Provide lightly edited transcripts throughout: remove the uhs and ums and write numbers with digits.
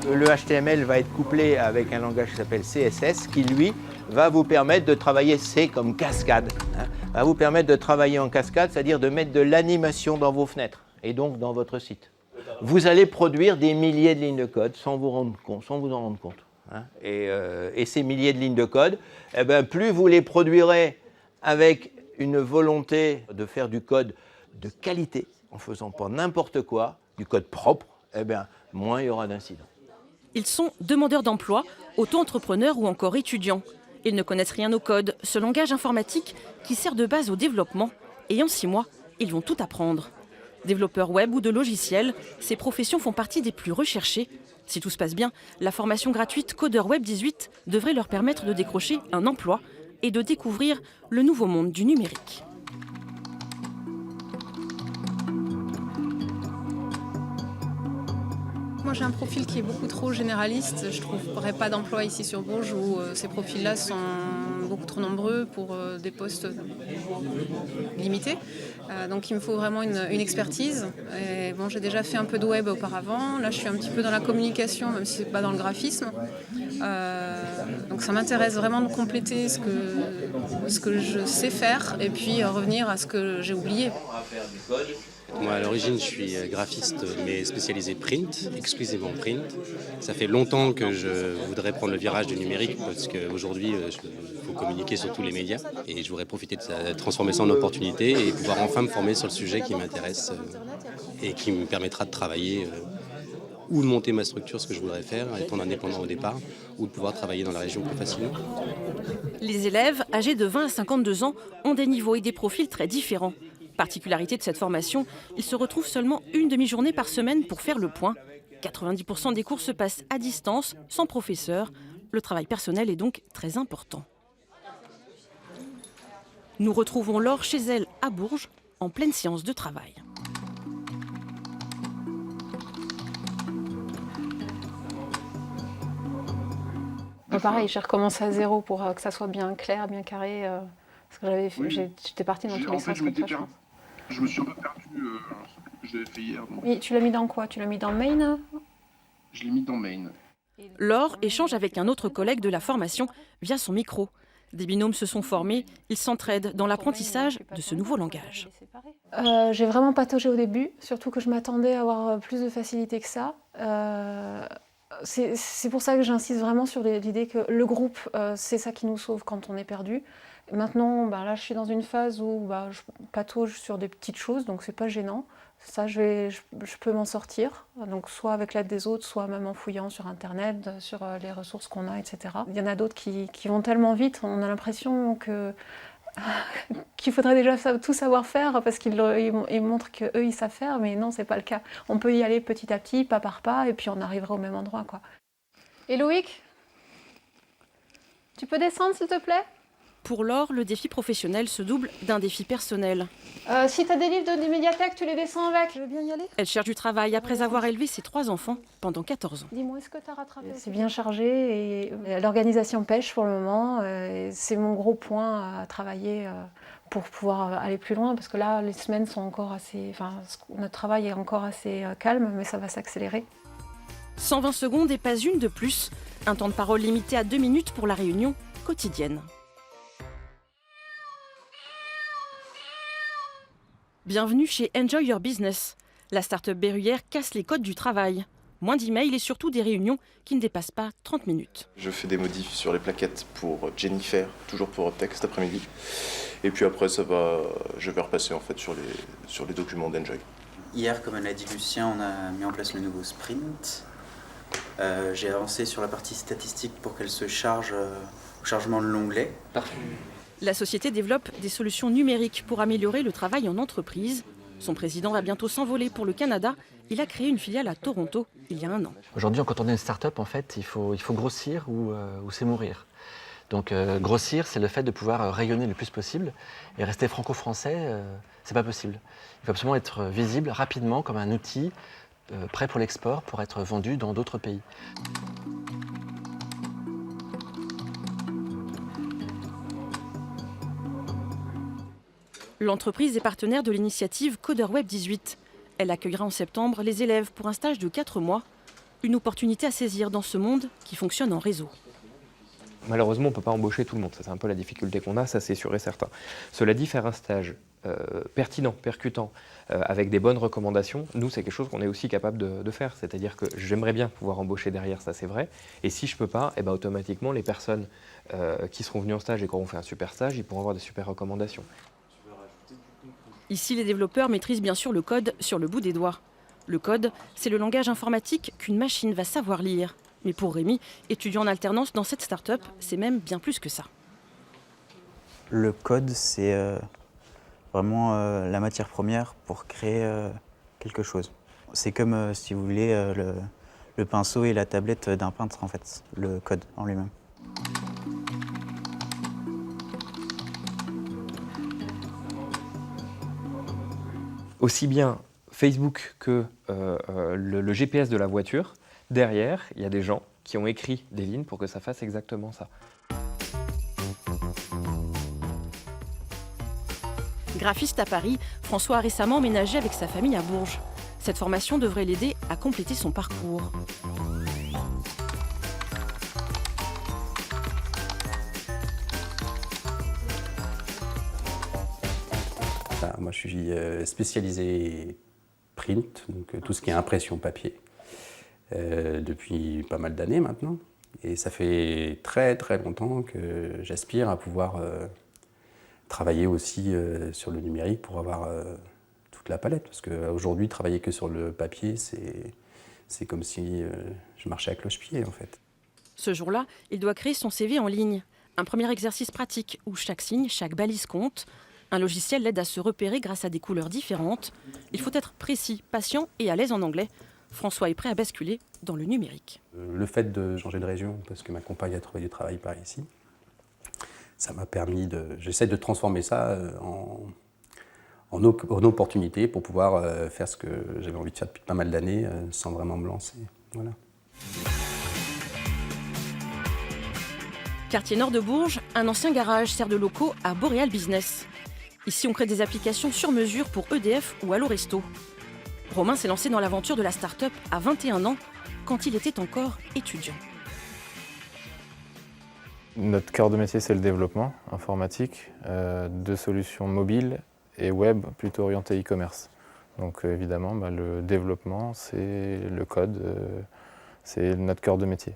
Le HTML va être couplé avec un langage qui s'appelle CSS qui, lui, va vous permettre de travailler, c'est comme cascade, va vous permettre de travailler en cascade, c'est-à-dire de mettre de l'animation dans vos fenêtres et donc dans votre site. Vous allez produire des milliers de lignes de code sans vous en rendre compte. Et ces milliers de lignes de code, plus vous les produirez avec une volonté de faire du code de qualité, en faisant pas n'importe quoi, du code propre, moins il y aura d'incidents. Ils sont demandeurs d'emploi, auto-entrepreneurs ou encore étudiants. Ils ne connaissent rien au code, ce langage informatique qui sert de base au développement. Et en 6 mois, ils vont tout apprendre. Développeurs web ou de logiciels, ces professions font partie des plus recherchées. Si tout se passe bien, la formation gratuite Codeur Web 18 devrait leur permettre de décrocher un emploi et de découvrir le nouveau monde du numérique. Moi j'ai un profil qui est beaucoup trop généraliste. Je ne trouverai pas d'emploi ici sur Bourges où ces profils-là sont beaucoup trop nombreux pour des postes limités. Donc il me faut vraiment une expertise. Et bon, j'ai déjà fait un peu de web auparavant. Là je suis un petit peu dans la communication, même si ce n'est pas dans le graphisme. Donc ça m'intéresse vraiment de compléter ce que je sais faire et puis revenir à ce que j'ai oublié. Moi, à l'origine, je suis graphiste, mais spécialisé print, exclusivement print. Ça fait longtemps que je voudrais prendre le virage du numérique parce qu'aujourd'hui, il faut communiquer sur tous les médias. Et je voudrais profiter de ça, transformer ça en opportunité et pouvoir enfin me former sur le sujet qui m'intéresse et qui me permettra de travailler ou de monter ma structure, ce que je voudrais faire, étant indépendant au départ, ou de pouvoir travailler dans la région plus facilement. Les élèves, âgés de 20 à 52 ans, ont des niveaux et des profils très différents. Particularité de cette formation, ils se retrouvent seulement une demi-journée par semaine pour faire le point. 90% des cours se passent à distance, sans professeur. Le travail personnel est donc très important. Nous retrouvons Laure chez elle à Bourges, en pleine séance de travail. Pareil, j'ai recommencé à zéro pour que ça soit bien clair, bien carré. Parce que j'étais partie dans tous les sens comme ça, je pense. Je me suis un peu perdu ce que j'avais fait hier. Donc. Oui, tu l'as mis dans quoi? Tu l'as mis dans Main? Je l'ai mis dans Main. Laure échange avec un autre collègue de la formation via son micro. Des binômes se sont formés, ils s'entraident dans l'apprentissage de ce nouveau langage. J'ai vraiment pataugé au début, surtout que je m'attendais à avoir plus de facilité que ça. C'est pour ça que j'insiste vraiment sur l'idée que le groupe, c'est ça qui nous sauve quand on est perdu. Et maintenant, là, je suis dans une phase où je patauge sur des petites choses, donc c'est pas gênant. Ça, je peux m'en sortir, donc soit avec l'aide des autres, soit même en fouillant sur Internet, sur les ressources qu'on a, etc. Il y en a d'autres qui vont tellement vite, on a l'impression qu'il faudrait déjà tout savoir faire parce qu'ils montrent qu'eux, ils savent faire, mais non, c'est pas le cas. On peut y aller petit à petit, pas par pas, et puis on arrivera au même endroit, quoi. Et Loïc, tu peux descendre, s'il te plaît ? Pour Laure, le défi professionnel se double d'un défi personnel. Si tu as des livres de médiathèque, tu les descends avec. Je veux bien y aller. Elle cherche du travail après avoir élevé ses 3 enfants pendant 14 ans. Dis-moi, est-ce que tu as rattrapé? C'est bien chargé et l'organisation pêche pour le moment. C'est mon gros point à travailler pour pouvoir aller plus loin. Parce que là, les semaines sont encore assez... notre travail est encore assez calme, mais ça va s'accélérer. 120 secondes et pas une de plus. Un temps de parole limité à 2 minutes pour la réunion quotidienne. Bienvenue chez Enjoy Your Business. La start-up berruyère casse les codes du travail. Moins d'emails et surtout des réunions qui ne dépassent pas 30 minutes. Je fais des modifs sur les plaquettes pour Jennifer, toujours pour Optech cet après-midi. Et puis après, je vais repasser en fait sur les documents d'Enjoy. Hier, comme l'a dit Lucien, on a mis en place le nouveau sprint. J'ai avancé sur la partie statistique pour qu'elle se charge au chargement de l'onglet. Parfait. La société développe des solutions numériques pour améliorer le travail en entreprise. Son président va bientôt s'envoler pour le Canada. Il a créé une filiale à Toronto il y a 1 an. Aujourd'hui, quand on est une start-up, en fait, il faut grossir ou c'est mourir. Donc grossir, c'est le fait de pouvoir rayonner le plus possible. Et rester franco-français, c'est pas possible. Il faut absolument être visible rapidement comme un outil prêt pour l'export, pour être vendu dans d'autres pays. L'entreprise est partenaire de l'initiative Codeur Web 18. Elle accueillera en septembre les élèves pour un stage de 4 mois. Une opportunité à saisir dans ce monde qui fonctionne en réseau. Malheureusement, on ne peut pas embaucher tout le monde. Ça, c'est un peu la difficulté qu'on a, ça c'est sûr et certain. Cela dit, faire un stage pertinent, percutant, avec des bonnes recommandations, nous, c'est quelque chose qu'on est aussi capable de faire. C'est-à-dire que j'aimerais bien pouvoir embaucher derrière, ça c'est vrai. Et si je ne peux pas, eh ben, automatiquement, les personnes qui seront venues en stage et qui auront fait un super stage, ils pourront avoir des super recommandations. Ici, les développeurs maîtrisent bien sûr le code sur le bout des doigts. Le code, c'est le langage informatique qu'une machine va savoir lire. Mais pour Rémi, étudiant en alternance dans cette start-up, c'est même bien plus que ça. Le code, c'est vraiment la matière première pour créer quelque chose. C'est comme, si vous voulez, le pinceau et la tablette d'un peintre, en fait, le code en lui-même. Aussi bien Facebook que le GPS de la voiture, derrière, il y a des gens qui ont écrit des lignes pour que ça fasse exactement ça. Graphiste à Paris, François a récemment emménagé avec sa famille à Bourges. Cette formation devrait l'aider à compléter son parcours. Moi, je suis spécialisé print, donc tout ce qui est impression papier, depuis pas mal d'années maintenant. Et ça fait très très longtemps que j'aspire à pouvoir travailler aussi sur le numérique pour avoir toute la palette. Parce qu'aujourd'hui, travailler que sur le papier, c'est comme si je marchais à cloche-pied en fait. Ce jour-là, il doit créer son CV en ligne. Un premier exercice pratique où chaque signe, chaque balise compte. Un logiciel l'aide à se repérer grâce à des couleurs différentes. Il faut être précis, patient et à l'aise en anglais. François est prêt à basculer dans le numérique. Le fait de changer de région, parce que ma compagne a trouvé du travail par ici, ça m'a permis de... J'essaie de transformer ça en opportunité pour pouvoir faire ce que j'avais envie de faire depuis pas mal d'années sans vraiment me lancer. Voilà. Quartier nord de Bourges, un ancien garage sert de locaux à Boréal Business. Ici, on crée des applications sur mesure pour EDF ou Allo Resto. Romain s'est lancé dans l'aventure de la start-up à 21 ans, quand il était encore étudiant. Notre cœur de métier, c'est le développement informatique de solutions mobiles et web plutôt orientées e-commerce. Donc évidemment, le développement, c'est le code, c'est notre cœur de métier.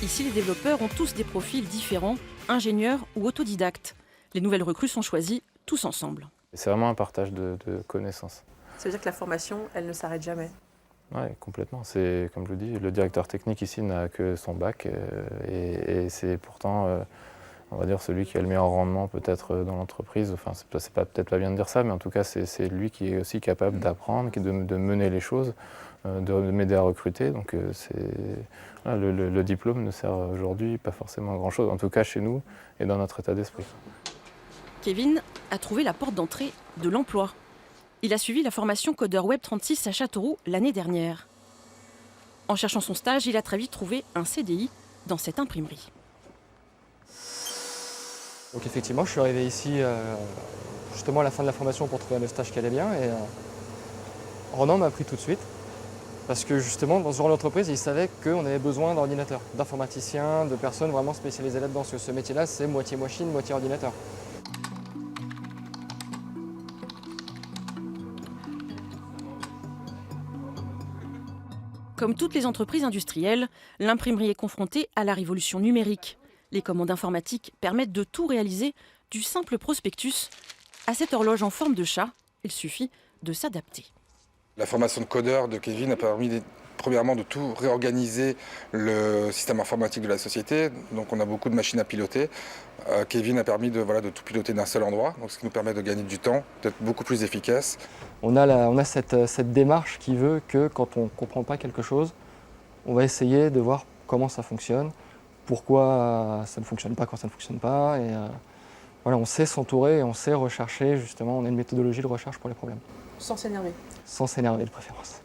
Ici, les développeurs ont tous des profils différents, ingénieurs ou autodidactes. Les nouvelles recrues sont choisies tous ensemble. C'est vraiment un partage de connaissances. Ça veut dire que la formation, elle ne s'arrête jamais? Oui, complètement. C'est, comme je vous dis, le directeur technique ici n'a que son bac et c'est pourtant, on va dire, celui qui a le meilleur rendement peut-être dans l'entreprise. Enfin, c'est peut-être pas bien de dire ça, mais en tout cas, c'est lui qui est aussi capable d'apprendre, de mener les choses, de m'aider à recruter. Donc voilà, le diplôme ne sert aujourd'hui pas forcément à grand-chose, en tout cas chez nous et dans notre état d'esprit. Kevin a trouvé la porte d'entrée de l'emploi. Il a suivi la formation Codeur Web 36 à Châteauroux l'année dernière. En cherchant son stage, il a très vite trouvé un CDI dans cette imprimerie. Donc effectivement, je suis arrivé ici justement à la fin de la formation pour trouver un stage qui allait bien et Ronan m'a pris tout de suite. Parce que justement, dans ce genre d'entreprise, il savait qu'on avait besoin d'ordinateurs, d'informaticiens, de personnes vraiment spécialisées là-dedans. Parce que ce métier-là, c'est moitié machine, moitié ordinateur. Comme toutes les entreprises industrielles, l'imprimerie est confrontée à la révolution numérique. Les commandes informatiques permettent de tout réaliser, du simple prospectus à cette horloge en forme de chat. Il suffit de s'adapter. La formation de codeur de Kevin a permis premièrement de tout réorganiser le système informatique de la société. Donc on a beaucoup de machines à piloter. Kevin a permis de tout piloter d'un seul endroit, donc ce qui nous permet de gagner du temps, d'être beaucoup plus efficace. On a cette démarche qui veut que quand on ne comprend pas quelque chose, on va essayer de voir comment ça fonctionne, pourquoi ça ne fonctionne pas quand ça ne fonctionne pas. Et voilà, on sait s'entourer, on sait rechercher, justement, on a une méthodologie de recherche pour les problèmes. Sans s'énerver. Sans s'énerver de préférence.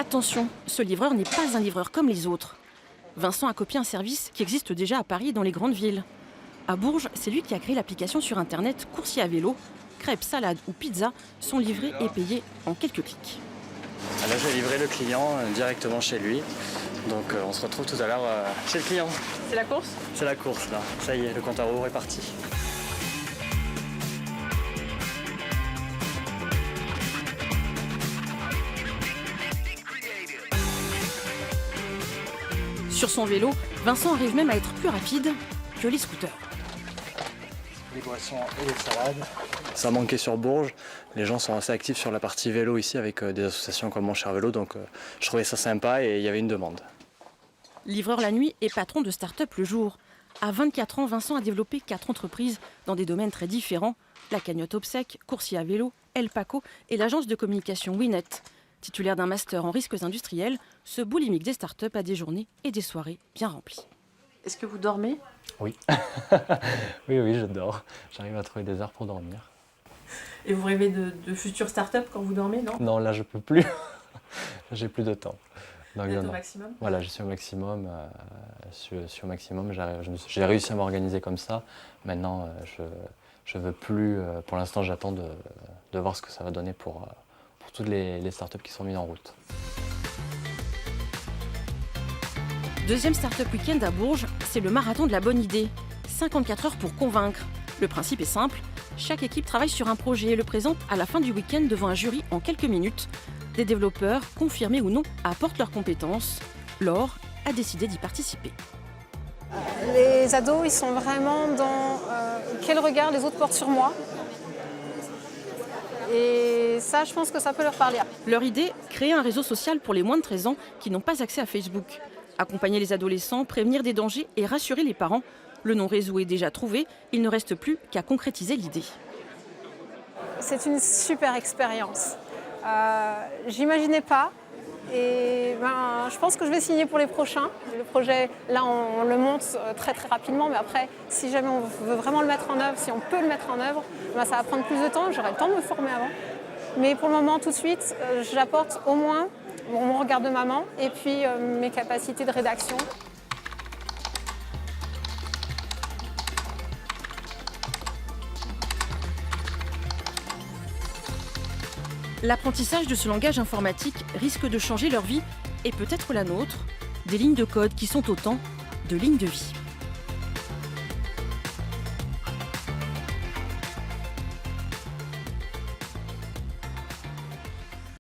Attention, ce livreur n'est pas un livreur comme les autres. Vincent a copié un service qui existe déjà à Paris et dans les grandes villes. À Bourges, c'est lui qui a créé l'application sur internet Coursier à vélo. Crêpes, salades ou pizzas sont livrés et payés en quelques clics. Là, je vais livrer le client directement chez lui. Donc on se retrouve tout à l'heure chez le client. C'est la course? C'est la course là. Ça y est, le compte à rebours est parti. Sur son vélo, Vincent arrive même à être plus rapide que les scooters. Les boissons et les salades. Ça manquait sur Bourges. Les gens sont assez actifs sur la partie vélo ici avec des associations comme Mon Cher Vélo. Donc je trouvais ça sympa et il y avait une demande. Livreur la nuit et patron de start-up le jour. À 24 ans, Vincent a développé 4 entreprises dans des domaines très différents. La cagnotte obsèque, Coursier à vélo, El Paco et l'agence de communication Winnet. Titulaire d'un master en risques industriels, ce boulimique des start-up a des journées et des soirées bien remplies. Est-ce que vous dormez? Oui. oui, je dors. J'arrive à trouver des heures pour dormir. Et vous rêvez de futures start-up quand vous dormez, non? Non, là je peux plus. J'ai plus de temps. Donc, vous êtes au maximum? Voilà, je suis au maximum. Sur maximum, j'ai réussi à m'organiser comme ça. Maintenant, je veux plus. Pour l'instant, j'attends de voir ce que ça va donner pour toutes les startups qui sont mises en route. Deuxième Startup Weekend à Bourges, c'est le marathon de la bonne idée. 54 heures pour convaincre. Le principe est simple, chaque équipe travaille sur un projet et le présente à la fin du week-end devant un jury en quelques minutes. Des développeurs, confirmés ou non, apportent leurs compétences. Laure a décidé d'y participer. Les ados, ils sont vraiment dans quel regard les autres portent sur moi. Et ça, je pense que ça peut leur parler. Leur idée, créer un réseau social pour les moins de 13 ans qui n'ont pas accès à Facebook. Accompagner les adolescents, prévenir des dangers et rassurer les parents. Le nom réseau est déjà trouvé, il ne reste plus qu'à concrétiser l'idée. C'est une super expérience. J'imaginais pas. Et je pense que je vais signer pour les prochains. Le projet, là, on le monte très très rapidement, mais après, si jamais on veut vraiment le mettre en œuvre, si on peut le mettre en œuvre, ça va prendre plus de temps, j'aurai le temps de me former avant. Mais pour le moment, tout de suite, j'apporte au moins mon regard de maman et puis mes capacités de rédaction. L'apprentissage de ce langage informatique risque de changer leur vie et peut-être la nôtre. Des lignes de code qui sont autant de lignes de vie.